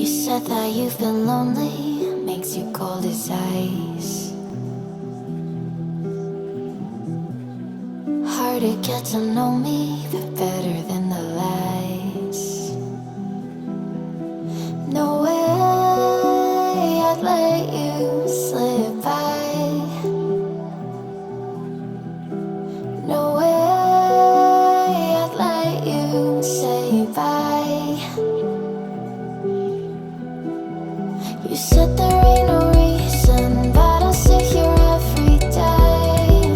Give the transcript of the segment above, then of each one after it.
said that you've been lonely, makes you cold as ice. Hard to get to know me, but better than the lies. No way I'd let you slip by. No way I'd let you say bye. You said there ain't no reason, but I'll sit here every day,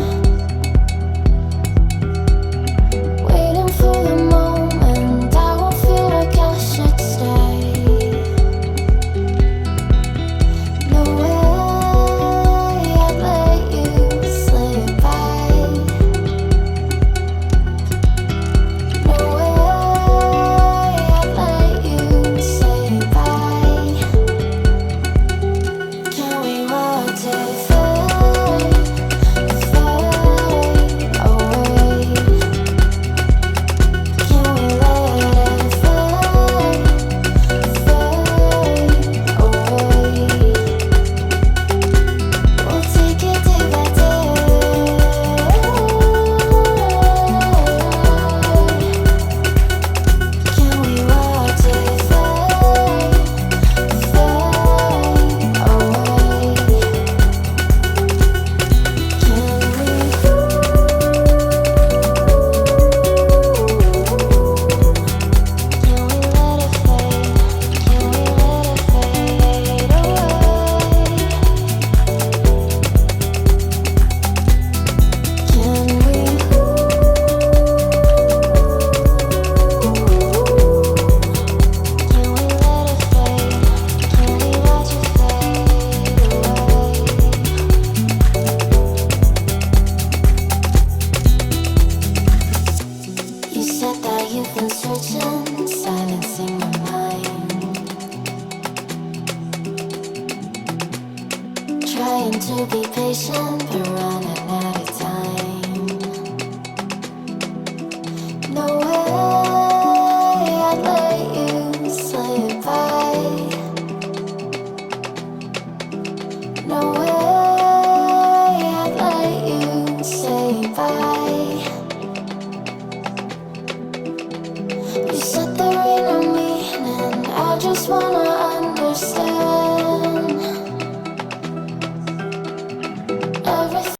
waiting for the moment I won't feel like I should stay. No way I'd let you slip by. No way I'd let you say bye. Can we watch it fade, fade away? Can we let it fade, fade away? We'll take it day by day. Can we watch it fade, fade away? Can we? Can we let it fade? Can we let it fade away? Can we? Can we let it fade? Can we watch it fade away? You said that you've been searching, silencing my mind, trying to be patient, but running out of time. No way I'd let you slip by. No way I'd let you say bye.